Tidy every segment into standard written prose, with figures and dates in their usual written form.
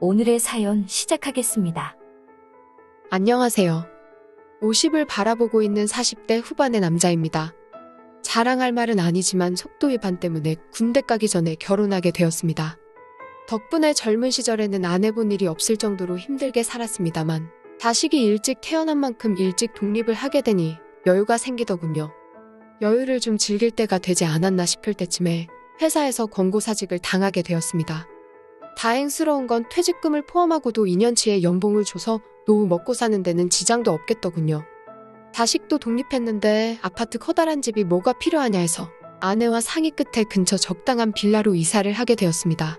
오늘의 사연 시작하겠습니다. 안녕하세요. 50을 바라보고 있는 40대 후반의 남자입니다. 자랑할 말은 아니지만 속도 위반 때문에 군대 가기 전에 결혼하게 되었습니다. 덕분에 젊은 시절에는 안 해본 일이 없을 정도로 힘들게 살았습니다만 자식이 일찍 태어난 만큼 일찍 독립을 하게 되니 여유가 생기더군요. 여유를 좀 즐길 때가 되지 않았나 싶을 때쯤에 회사에서 권고사직을 당하게 되었습니다. 다행스러운 건 퇴직금을 포함하고도 2년치의 연봉을 줘서 노후 먹고 사는 데는 지장도 없겠더군요. 자식도 독립했는데 아파트 커다란 집이 뭐가 필요하냐 해서 아내와 상의 끝에 근처 적당한 빌라로 이사를 하게 되었습니다.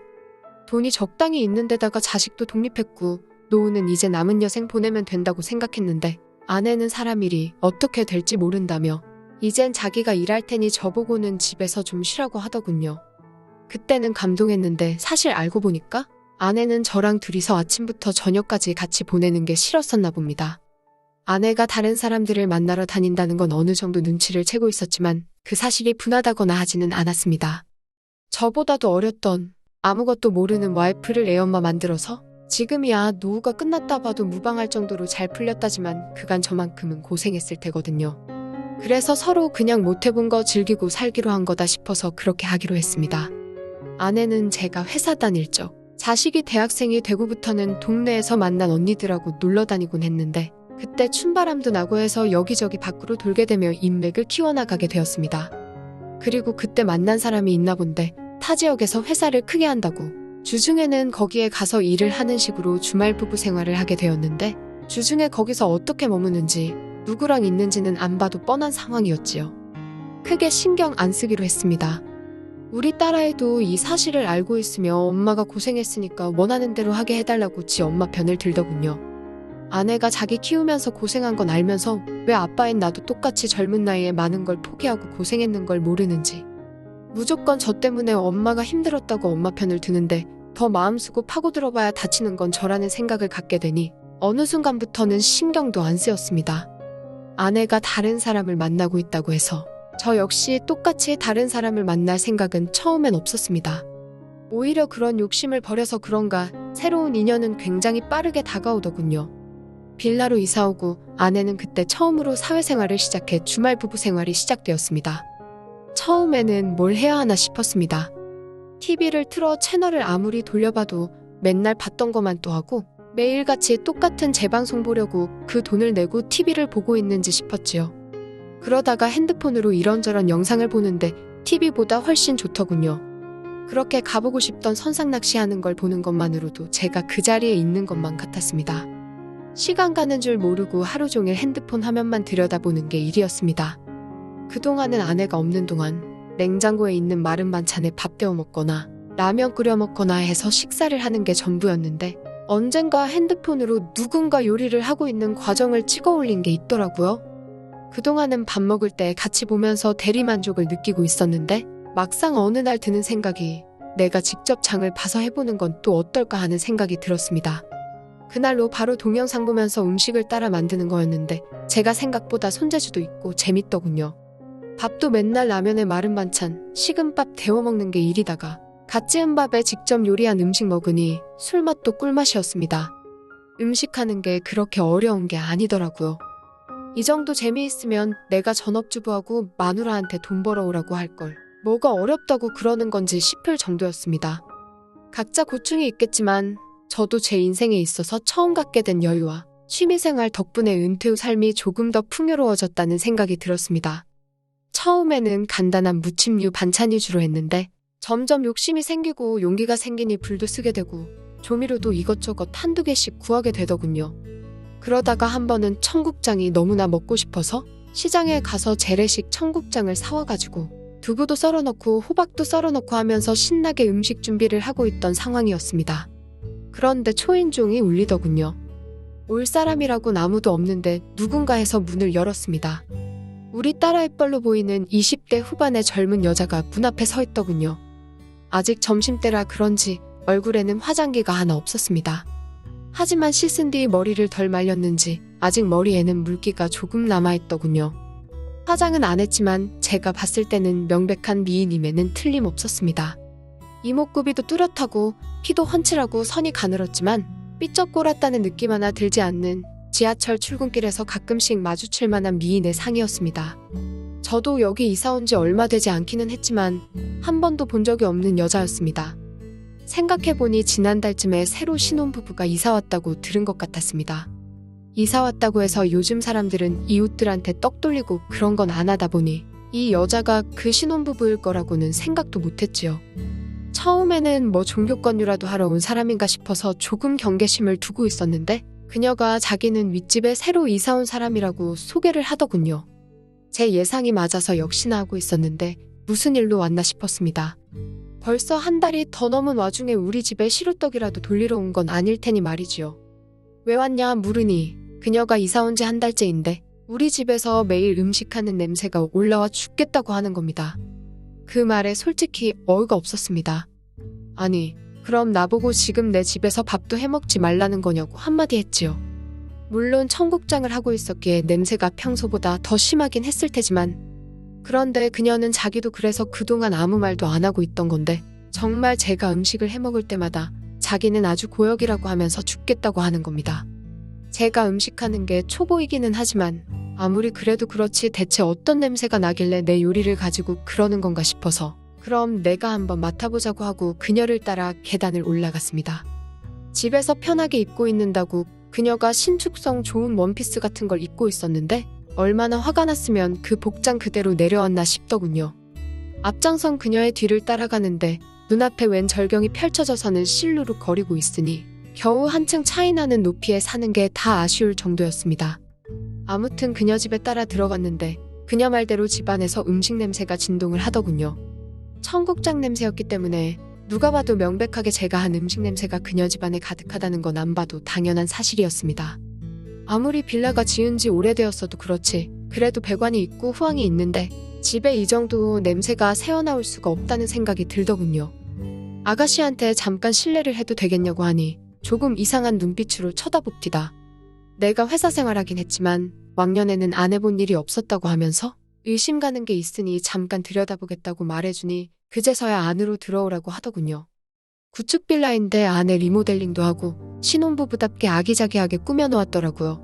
돈이 적당히 있는 데다가 자식도 독립했고 노후는 이제 남은 여생 보내면 된다고 생각했는데 아내는 사람 일이 어떻게 될지 모른다며 이젠 자기가 일할 테니 저보고는 집에서 좀 쉬라고 하더군요. 그때는 감동했는데 사실 알고 보니까 아내는 저랑 둘이서 아침부터 저녁까지 같이 보내는 게 싫었었나 봅니다. 아내가 다른 사람들을 만나러 다닌다는 건 어느 정도 눈치를 채고 있었지만 그 사실이 분하다거나 하지는 않았습니다. 저보다도 어렸던 아무것도 모르는 와이프를 애엄마 만들어서 지금이야 노후가 끝났다 봐도 무방할 정도로 잘 풀렸다지만 그간 저만큼은 고생했을 테거든요. 그래서 서로 그냥 못해본 거 즐기고 살기로 한 거다 싶어서 그렇게 하기로 했습니다. 아내는 제가 회사 다닐 적 자식이 대학생이 되고부터는 동네에서 만난 언니들하고 놀러 다니곤 했는데 그때 춘바람도 나고 해서 여기저기 밖으로 돌게 되며 인맥을 키워나가게 되었습니다. 그리고 그때 만난 사람이 있나 본데 타 지역에서 회사를 크게 한다고 주중에는 거기에 가서 일을 하는 식으로 주말 부부 생활을 하게 되었는데 주중에 거기서 어떻게 머무는지 누구랑 있는지는 안 봐도 뻔한 상황이었지요. 크게 신경 안 쓰기로 했습니다. 우리 딸아이도 이 사실을 알고 있으며 엄마가 고생했으니까 원하는 대로 하게 해달라고 지 엄마 편을 들더군요. 아내가 자기 키우면서 고생한 건 알면서 왜 아빠인 나도 똑같이 젊은 나이에 많은 걸 포기하고 고생했는 걸 모르는지 무조건 저 때문에 엄마가 힘들었다고 엄마 편을 드는데 더 마음 쓰고 파고들어봐야 다치는 건 저라는 생각을 갖게 되니 어느 순간부터는 신경도 안 쓰였습니다. 아내가 다른 사람을 만나고 있다고 해서 저 역시 똑같이 다른 사람을 만날 생각은 처음엔 없었습니다. 오히려 그런 욕심을 버려서 그런가 새로운 인연은 굉장히 빠르게 다가오더군요. 빌라로 이사오고 아내는 그때 처음으로 사회생활을 시작해 주말 부부 생활이 시작되었습니다. 처음에는 뭘 해야 하나 싶었습니다. TV를 틀어 채널을 아무리 돌려봐도 맨날 봤던 것만 또 하고 매일같이 똑같은 재방송 보려고 그 돈을 내고 TV를 보고 있는지 싶었지요. 그러다가 핸드폰으로 이런저런 영상을 보는데 TV보다 훨씬 좋더군요. 그렇게 가보고 싶던 선상낚시하는 걸 보는 것만으로도 제가 그 자리에 있는 것만 같았습니다. 시간 가는 줄 모르고 하루 종일 핸드폰 화면만 들여다보는 게 일이었습니다. 그동안은 아내가 없는 동안 냉장고에 있는 마른 반찬에 밥 데워 먹거나 라면 끓여 먹거나 해서 식사를 하는 게 전부였는데 언젠가 핸드폰으로 누군가 요리를 하고 있는 과정을 찍어 올린 게 있더라고요. 그동안은 밥 먹을 때 같이 보면서 대리만족을 느끼고 있었는데 막상 어느 날 드는 생각이 내가 직접 장을 봐서 해보는 건 또 어떨까 하는 생각이 들었습니다. 그날로 바로 동영상 보면서 음식을 따라 만드는 거였는데 제가 생각보다 손재주도 있고 재밌더군요. 밥도 맨날 라면에 마른 반찬, 식은 밥 데워 먹는 게 일이다가 갓 지은 밥에 직접 요리한 음식 먹으니 술맛도 꿀맛이었습니다. 음식하는 게 그렇게 어려운 게 아니더라고요. 이 정도 재미있으면 내가 전업주부하고 마누라한테 돈 벌어오라고 할 걸 뭐가 어렵다고 그러는 건지 싶을 정도였습니다. 각자 고충이 있겠지만 저도 제 인생에 있어서 처음 갖게 된 여유와 취미생활 덕분에 은퇴 후 삶이 조금 더 풍요로워졌다는 생각이 들었습니다. 처음에는 간단한 무침류 반찬 위주로 했는데 점점 욕심이 생기고 용기가 생기니 불도 쓰게 되고 조미료도 이것저것 한두 개씩 구하게 되더군요. 그러다가 한 번은 청국장이 너무나 먹고 싶어서 시장에 가서 재래식 청국장을 사와가지고 두부도 썰어넣고 호박도 썰어넣고 하면서 신나게 음식 준비를 하고 있던 상황이었습니다. 그런데 초인종이 울리더군요. 올 사람이라고는 아무도 없는데 누군가 해서 문을 열었습니다. 우리 딸아이 뻘로 보이는 20대 후반의 젊은 여자가 문 앞에 서 있더군요. 아직 점심때라 그런지 얼굴에는 화장기가 하나 없었습니다. 하지만 씻은 뒤 머리를 덜 말렸는지 아직 머리에는 물기가 조금 남아있더군요. 화장은 안 했지만 제가 봤을 때는 명백한 미인임에는 틀림없었습니다. 이목구비도 뚜렷하고 피도 훤칠하고 선이 가늘었지만 삐쩍꼬랐다는 느낌 하나 들지 않는 지하철 출근길에서 가끔씩 마주칠 만한 미인의 상이었습니다. 저도 여기 이사 온 지 얼마 되지 않기는 했지만 한 번도 본 적이 없는 여자였습니다. 생각해보니 지난달쯤에 새로 신혼부부가 이사 왔다고 들은 것 같았습니다. 이사 왔다고 해서 요즘 사람들은 이웃들한테 떡 돌리고 그런 건 안 하다 보니 이 여자가 그 신혼부부일 거라고는 생각도 못했지요. 처음에는 뭐 종교권유라도 하러 온 사람인가 싶어서 조금 경계심을 두고 있었는데 그녀가 자기는 윗집에 새로 이사 온 사람이라고 소개를 하더군요. 제 예상이 맞아서 역시나 하고 있었는데 무슨 일로 왔나 싶었습니다. 벌써 한 달이 더 넘은 와중에 우리 집에 시루떡이라도 돌리러 온 건 아닐 테니 말이지요. 왜 왔냐 물으니 그녀가 이사 온 지 한 달째인데 우리 집에서 매일 음식하는 냄새가 올라와 죽겠다고 하는 겁니다. 그 말에 솔직히 어이가 없었습니다. 아니, 그럼 나보고 지금 내 집에서 밥도 해먹지 말라는 거냐고 한마디 했지요. 물론 청국장을 하고 있었기에 냄새가 평소보다 더 심하긴 했을 테지만 그런데 그녀는 자기도 그래서 그동안 아무 말도 안 하고 있던 건데 정말 제가 음식을 해먹을 때마다 자기는 아주 고역이라고 하면서 죽겠다고 하는 겁니다. 제가 음식하는 게 초보이기는 하지만 아무리 그래도 그렇지 대체 어떤 냄새가 나길래 내 요리를 가지고 그러는 건가 싶어서 그럼 내가 한번 맡아보자고 하고 그녀를 따라 계단을 올라갔습니다. 집에서 편하게 입고 있는다고 그녀가 신축성 좋은 원피스 같은 걸 입고 있었는데 얼마나 화가 났으면 그 복장 그대로 내려왔나 싶더군요. 앞장선 그녀의 뒤를 따라가는데 눈앞에 웬 절경이 펼쳐져서는 실루로 거리고 있으니 겨우 한층 차이 나는 높이에 사는 게 다 아쉬울 정도였습니다. 아무튼 그녀 집에 따라 들어갔는데 그녀 말대로 집안에서 음식 냄새가 진동을 하더군요. 청국장 냄새였기 때문에 누가 봐도 명백하게 제가 한 음식 냄새가 그녀 집안에 가득하다는 건 안 봐도 당연한 사실이었습니다. 아무리 빌라가 지은 지 오래되었어도 그렇지 그래도 배관이 있고 후황이 있는데 집에 이 정도 냄새가 새어나올 수가 없다는 생각이 들더군요. 아가씨한테 잠깐 실례를 해도 되겠냐고 하니 조금 이상한 눈빛으로 쳐다봅디다. 내가 회사 생활하긴 했지만 왕년에는 안 해본 일이 없었다고 하면서 의심 가는 게 있으니 잠깐 들여다보겠다고 말해주니 그제서야 안으로 들어오라고 하더군요. 구축 빌라인데 안에 리모델링도 하고 신혼부부답게 아기자기하게 꾸며놓았더라고요.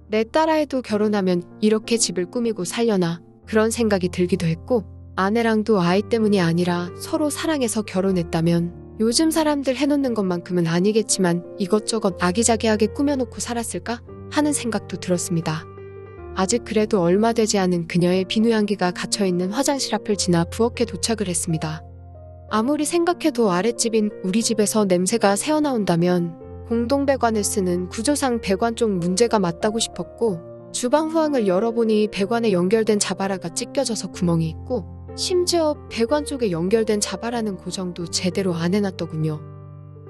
내 딸아이도 결혼하면 이렇게 집을 꾸미고 살려나 그런 생각이 들기도 했고 아내랑도 아이 때문이 아니라 서로 사랑해서 결혼했다면 요즘 사람들 해놓는 것만큼은 아니겠지만 이것저것 아기자기하게 꾸며놓고 살았을까 하는 생각도 들었습니다. 아직 그래도 얼마 되지 않은 그녀의 비누향기가 갇혀있는 화장실 앞을 지나 부엌에 도착을 했습니다. 아무리 생각해도 아랫집인 우리 집에서 냄새가 새어나온다면 공동배관을 쓰는 구조상 배관 쪽 문제가 맞다고 싶었고 주방 후황을 열어보니 배관에 연결된 자바라가 찢겨져서 구멍이 있고 심지어 배관 쪽에 연결된 자바라는 고정도 제대로 안 해놨더군요.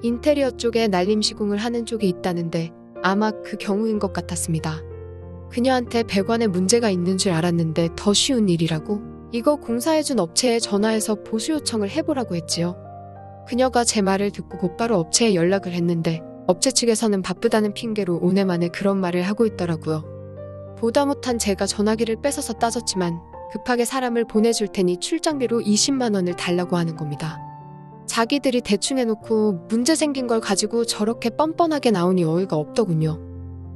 인테리어 쪽에 날림 시공을 하는 쪽이 있다는데 아마 그 경우인 것 같았습니다. 그녀한테 배관에 문제가 있는 줄 알았는데 더 쉬운 일이라고 이거 공사해준 업체에 전화해서 보수 요청을 해보라고 했지요. 그녀가 제 말을 듣고 곧바로 업체에 연락을 했는데 업체 측에서는 바쁘다는 핑계로 오늘 만에 그런 말을 하고 있더라고요. 보다 못한 제가 전화기를 뺏어서 따졌지만 급하게 사람을 보내줄 테니 출장비로 20만 원을 달라고 하는 겁니다. 자기들이 대충 해놓고 문제 생긴 걸 가지고 저렇게 뻔뻔하게 나오니 어이가 없더군요.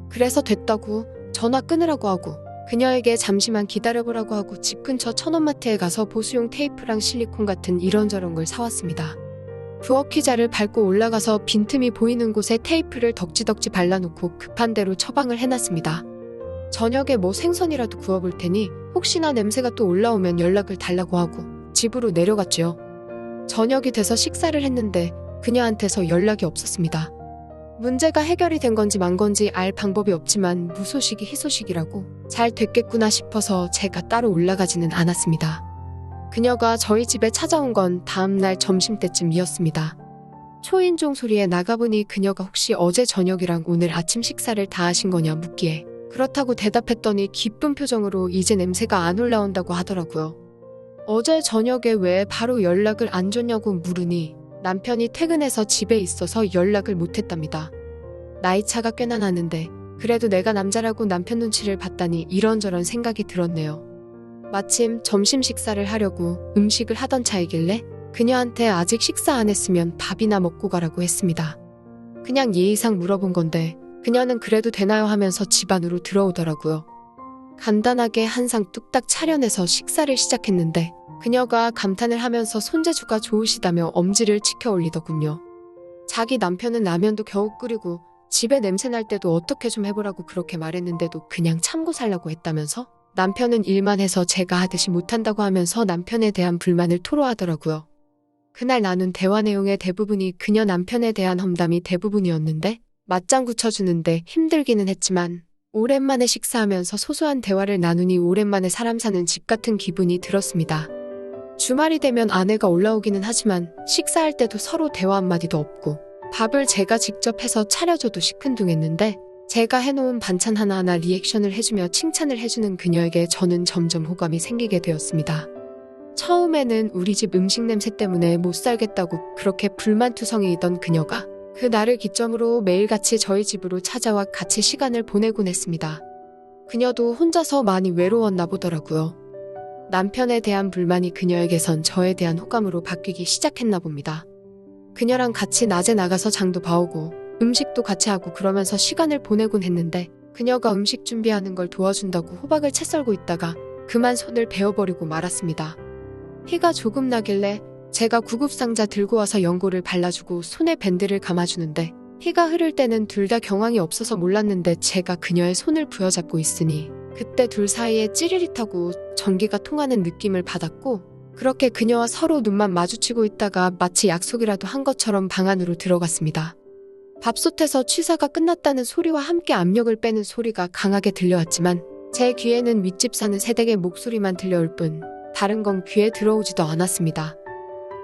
그래서 됐다고 전화 끊으라고 하고 그녀에게 잠시만 기다려보라고 하고 집 근처 천원마트에 가서 보수용 테이프랑 실리콘 같은 이런저런 걸 사왔습니다. 부엌의자를 밟고 올라가서 빈틈이 보이는 곳에 테이프를 덕지덕지 발라놓고 급한 대로 처방을 해놨습니다. 저녁에 뭐 생선이라도 구워볼 테니 혹시나 냄새가 또 올라오면 연락을 달라고 하고 집으로 내려갔죠. 저녁이 돼서 식사를 했는데 그녀한테서 연락이 없었습니다. 문제가 해결이 된 건지 만 건지 알 방법이 없지만 무소식이 희소식이라고 잘 됐겠구나 싶어서 제가 따로 올라가지는 않았습니다. 그녀가 저희 집에 찾아온 건 다음날 점심때쯤이었습니다. 초인종 소리에 나가보니 그녀가 혹시 어제 저녁이랑 오늘 아침 식사를 다 하신 거냐 묻기에 그렇다고 대답했더니 기쁜 표정으로 이제 냄새가 안 올라온다고 하더라고요. 어제 저녁에 왜 바로 연락을 안 줬냐고 물으니 남편이 퇴근해서 집에 있어서 연락을 못했답니다. 나이차가 꽤나 나는데 그래도 내가 남자라고 남편 눈치를 봤다니 이런저런 생각이 들었네요. 마침 점심 식사를 하려고 음식을 하던 차이길래 그녀한테 아직 식사 안 했으면 밥이나 먹고 가라고 했습니다. 그냥 예의상 물어본 건데 그녀는 그래도 되나요 하면서 집 안으로 들어오더라고요. 간단하게 한 상 뚝딱 차려내서 식사를 시작했는데 그녀가 감탄을 하면서 손재주가 좋으시다며 엄지를 치켜 올리더군요. 자기 남편은 라면도 겨우 끓이고 집에 냄새 날 때도 어떻게 좀 해보라고 그렇게 말했는데도 그냥 참고 살라고 했다면서 남편은 일만 해서 제가 하듯이 못한다고 하면서 남편에 대한 불만을 토로하더라고요. 그날 나눈 대화 내용의 대부분이 그녀 남편에 대한 험담이 대부분이었는데 맞장구 쳐주는데 힘들기는 했지만 오랜만에 식사하면서 소소한 대화를 나누니 오랜만에 사람 사는 집 같은 기분이 들었습니다. 주말이 되면 아내가 올라오기는 하지만 식사할 때도 서로 대화 한마디도 없고 밥을 제가 직접 해서 차려줘도 시큰둥했는데 제가 해놓은 반찬 하나하나 리액션을 해주며 칭찬을 해주는 그녀에게 저는 점점 호감이 생기게 되었습니다. 처음에는 우리 집 음식 냄새 때문에 못 살겠다고 그렇게 불만투성이이던 그녀가 그날을 기점으로 매일같이 저희 집으로 찾아와 같이 시간을 보내곤 했습니다. 그녀도 혼자서 많이 외로웠나 보더라고요. 남편에 대한 불만이 그녀에게선 저에 대한 호감으로 바뀌기 시작했나 봅니다. 그녀랑 같이 낮에 나가서 장도 봐오고 음식도 같이 하고 그러면서 시간을 보내곤 했는데 그녀가 음식 준비하는 걸 도와준다고 호박을 채 썰고 있다가 그만 손을 베어버리고 말았습니다. 피가 조금 나길래 제가 구급상자 들고 와서 연고를 발라주고 손에 밴드를 감아주는데 피가 흐를 때는 둘 다 경황이 없어서 몰랐는데 제가 그녀의 손을 부여잡고 있으니 그때 둘 사이에 찌릿하고 전기가 통하는 느낌을 받았고 그렇게 그녀와 서로 눈만 마주치고 있다가 마치 약속이라도 한 것처럼 방 안으로 들어갔습니다. 밥솥에서 취사가 끝났다는 소리와 함께 압력을 빼는 소리가 강하게 들려왔지만 제 귀에는 윗집 사는 새댁의 목소리만 들려올 뿐 다른 건 귀에 들어오지도 않았습니다.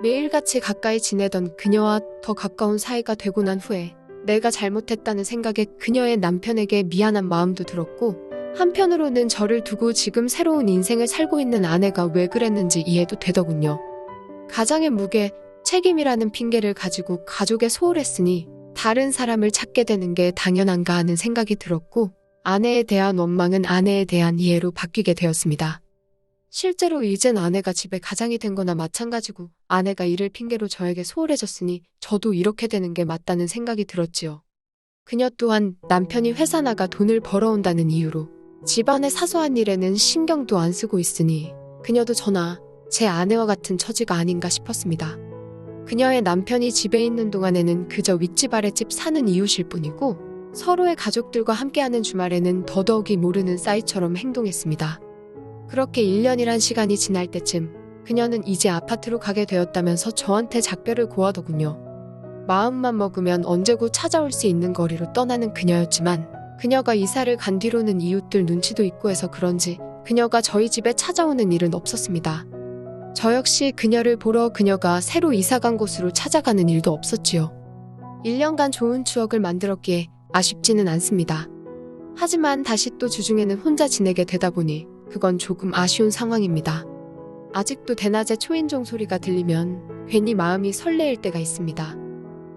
매일같이 가까이 지내던 그녀와 더 가까운 사이가 되고 난 후에 내가 잘못했다는 생각에 그녀의 남편에게 미안한 마음도 들었고 한편으로는 저를 두고 지금 새로운 인생을 살고 있는 아내가 왜 그랬는지 이해도 되더군요. 가장의 무게, 책임이라는 핑계를 가지고 가족에 소홀했으니 다른 사람을 찾게 되는 게 당연한가 하는 생각이 들었고 아내에 대한 원망은 아내에 대한 이해로 바뀌게 되었습니다. 실제로 이젠 아내가 집에 가장이 된 거나 마찬가지고 아내가 이를 핑계로 저에게 소홀해졌으니 저도 이렇게 되는 게 맞다는 생각이 들었지요. 그녀 또한 남편이 회사 나가 돈을 벌어온다는 이유로 집안의 사소한 일에는 신경도 안 쓰고 있으니 그녀도 저나 제 아내와 같은 처지가 아닌가 싶었습니다. 그녀의 남편이 집에 있는 동안에는 그저 윗집 아랫집 사는 이웃일 뿐이고 서로의 가족들과 함께하는 주말에는 더더욱이 모르는 사이처럼 행동했습니다. 그렇게 1년이란 시간이 지날 때쯤 그녀는 이제 아파트로 가게 되었다면서 저한테 작별을 고하더군요. 마음만 먹으면 언제고 찾아올 수 있는 거리로 떠나는 그녀였지만 그녀가 이사를 간 뒤로는 이웃들 눈치도 있고 해서 그런지 그녀가 저희 집에 찾아오는 일은 없었습니다. 저 역시 그녀를 보러 그녀가 새로 이사 간 곳으로 찾아가는 일도 없었지요. 1년간 좋은 추억을 만들었기에 아쉽지는 않습니다. 하지만 다시 또 주중에는 혼자 지내게 되다 보니 그건 조금 아쉬운 상황입니다. 아직도 대낮에 초인종 소리가 들리면 괜히 마음이 설레일 때가 있습니다.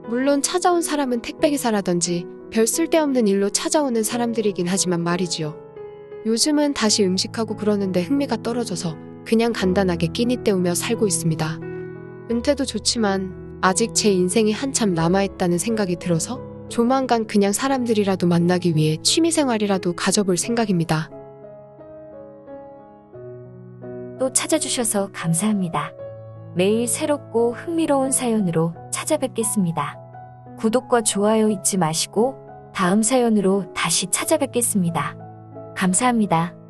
물론 찾아온 사람은 택배기사라든지 별 쓸데없는 일로 찾아오는 사람들이긴 하지만 말이지요. 요즘은 다시 음식하고 그러는데 흥미가 떨어져서 그냥 간단하게 끼니 때우며 살고 있습니다. 은퇴도 좋지만 아직 제 인생이 한참 남아있다는 생각이 들어서 조만간 그냥 사람들이라도 만나기 위해 취미생활이라도 가져볼 생각입니다. 또 찾아주셔서 감사합니다. 매일 새롭고 흥미로운 사연으로 찾아뵙겠습니다. 구독과 좋아요 잊지 마시고 다음 사연으로 다시 찾아뵙겠습니다. 감사합니다.